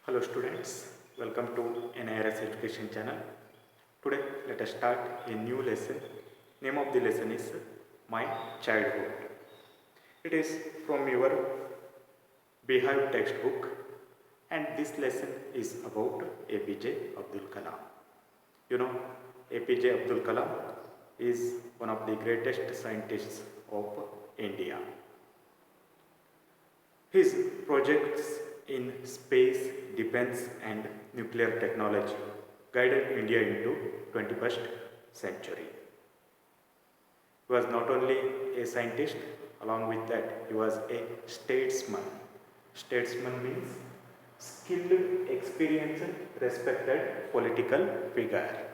Hello students, welcome to NIRS Education channel. Today let us start a new lesson. Name of the lesson is My Childhood. It is from your Beehive textbook and this lesson is about APJ Abdul Kalam. You know, APJ Abdul Kalam is one of the greatest scientists of India. His projects in space, defense and nuclear technology guided India into 21st century. He was not only a scientist, along with that he was a statesman. Statesman means skilled, experienced, respected political figure.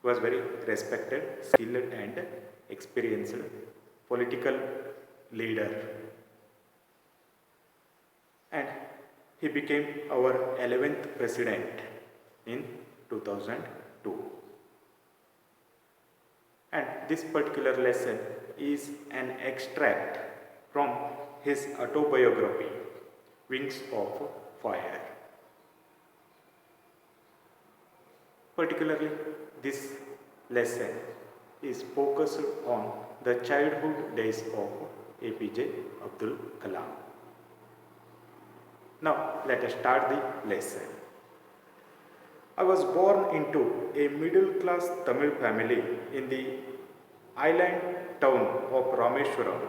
He was very respected, skilled and experienced political leader. And he became our 11th president in 2002. And this particular lesson is an extract from his autobiography, Wings of Fire. Particularly, this lesson is focused on the childhood days of APJ Abdul Kalam. Now, let us start the lesson. I was born into a middle class Tamil family in the island town of Rameshwaram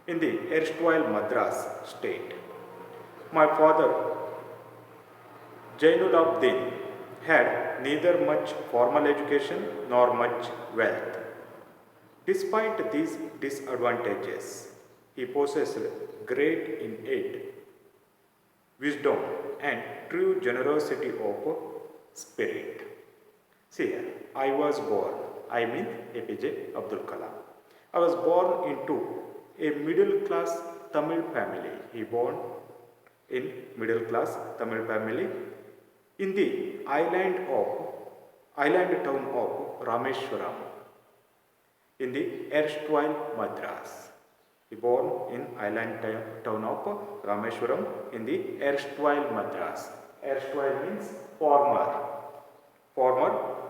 in the erstwhile Madras state. My father, Jainulabdin, had neither much formal education nor much wealth. Despite these disadvantages, he possessed great innate wisdom and true generosity of spirit. See here, I was born, I mean APJ Abdul Kalam. I was born into a middle class Tamil family. He born in middle class Tamil family in the island town of Rameshwaram in the erstwhile Madras. He born in island town of Rameshwaram in the erstwhile Madras. Erstwhile means former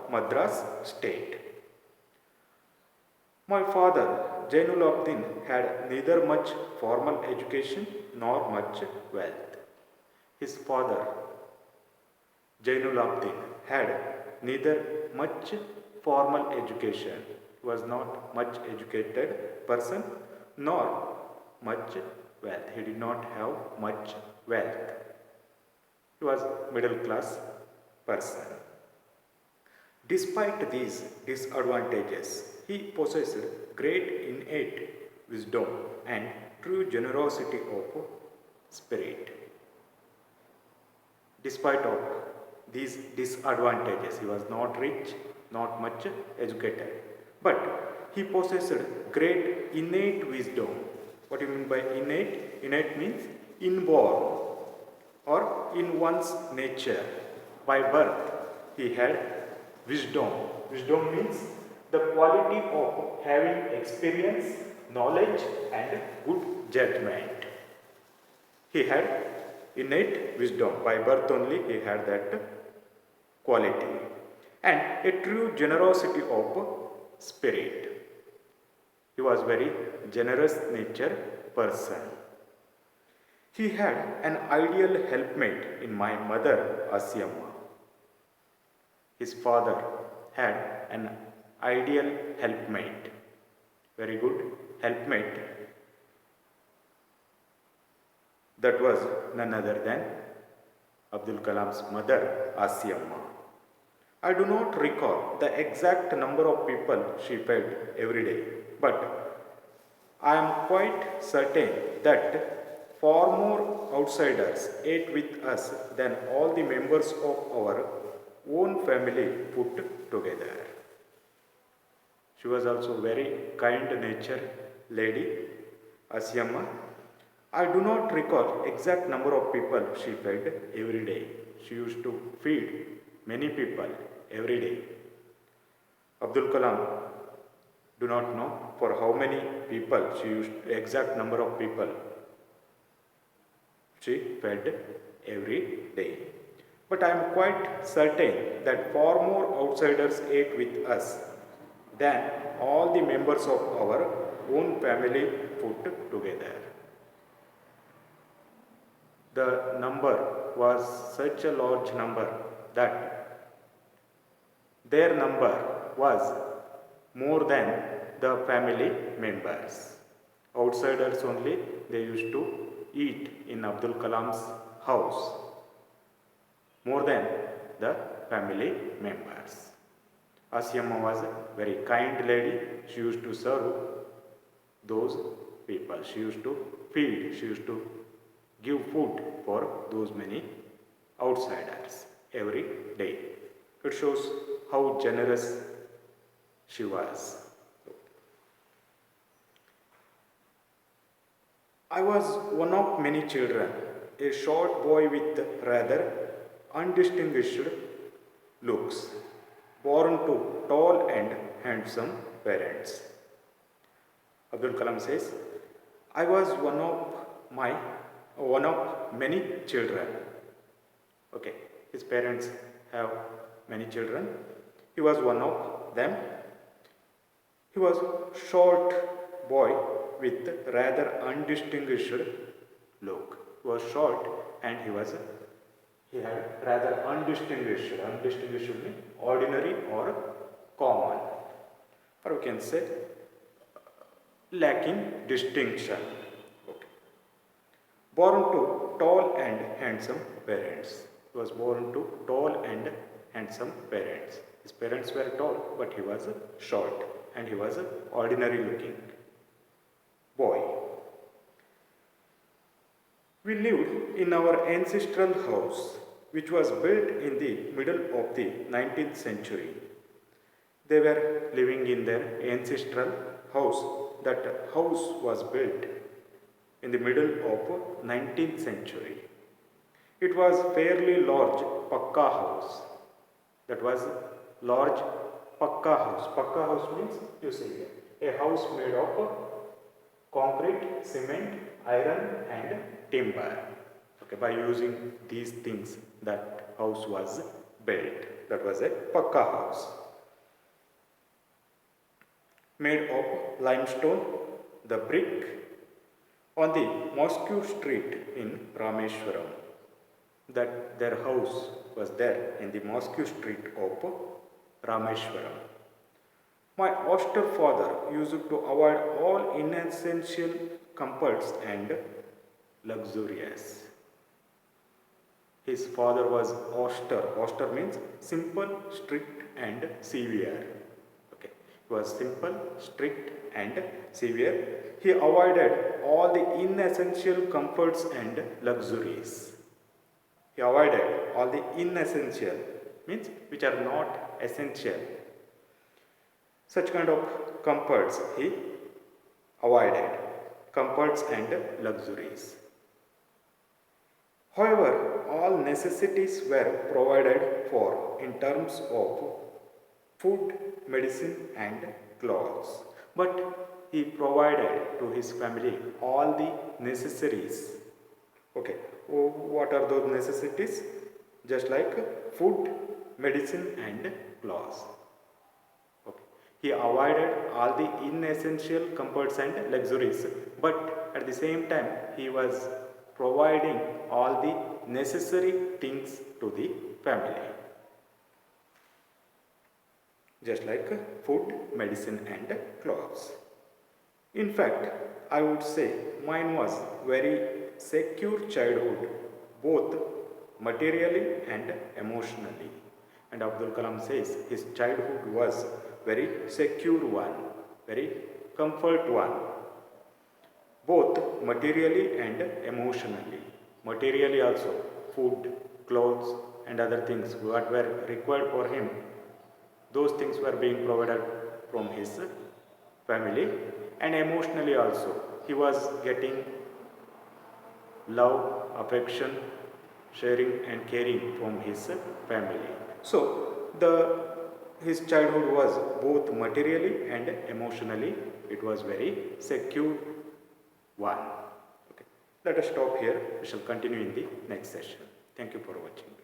Madras state. My father, Jainulabdin, had neither much formal education nor much wealth. His father, Jainulabdin, had neither much formal education, was not much educated person, nor much wealth. He did not have much wealth. He was middle class person. Despite these disadvantages, he possessed great innate wisdom and true generosity of spirit. Despite of these disadvantages, he was not rich, not much educated, but he possessed great innate wisdom. What do you mean by innate? Innate means inborn or in one's nature. By birth, he had wisdom. Wisdom means the quality of having experience, knowledge and good judgment. He had innate wisdom. By birth only he had that quality. And a true generosity of spirit. He was very generous nature person. He had an ideal helpmate in my mother Asiyamma. His father had an ideal helpmate, very good helpmate. That was none other than Abdul Kalam's mother Asiyamma. I do not recall the exact number of people she fed every day, but I am quite certain that far more outsiders ate with us than all the members of our own family put together. She was also very kind natured lady, Asiyamma. I do not recall exact number of people she fed every day. She used to feed many people every day. Abdul Kalam do not know for how many people she used, exact number of people she fed every day. But I am quite certain that far more outsiders ate with us than all the members of our own family put together. The number was such a large number that their number was more than the family members. Outsiders only, they used to eat in Abdul Kalam's house more than the family members. Asiamma was a very kind lady. She used to serve those people. She used to feed, she used to give food for those many outsiders every day. It shows how generous she was. I was one of many children, a short boy with rather undistinguished looks, born to tall and handsome parents. Abdul Kalam says, I was one of many children. Okay, his parents have many children. He was one of them. He was short boy with rather undistinguished look. He was short and he had rather undistinguished. Undistinguished means ordinary or common. Or we can say lacking distinction. Okay. Born to tall and handsome parents. He was born to tall and handsome parents. His parents were tall, but he was short and he was ordinary looking boy. We lived in our ancestral house, which was built in the middle of the 19th century. They were living in their ancestral house. That house was built in the middle of 19th century. It was fairly large pakka house. That was large pakka house. Pakka house means, you see, a house made of concrete, cement, iron and timber. Okay, by using these things that house was built. That was a pakka house. Made of limestone, the brick on the Mosque Street in Rameshwaram. That their house was there in the Mosque Street of Rameshwaram. My austere father used to avoid all inessential comforts and luxurious. His father was austere. Austere means simple, strict and severe. Okay. He was simple, strict and severe. He avoided all the inessential comforts and luxuries. He avoided all the inessential means which are not essential. Such kind of comforts he avoided. Comforts and luxuries. However, all necessities were provided for in terms of food, medicine and clothes. But he provided to his family all the necessaries. Okay, what are those necessities? Just like food, medicine and clothes. Okay. He avoided all the inessential comforts and luxuries, but at the same time he was providing all the necessary things to the family. Just like food, medicine and clothes. In fact, I would say mine was very secure childhood, both materially and emotionally. And Abdul Kalam says his childhood was very secure one, very comfort one, both materially and emotionally. Materially also, food, clothes and other things what were required for him, those things were being provided from his family, and emotionally also he was getting love, affection, sharing and caring from his family. So his childhood was both materially and emotionally, it was very secure one. Okay. Let us stop here. We shall continue in the next session. Thank you for watching.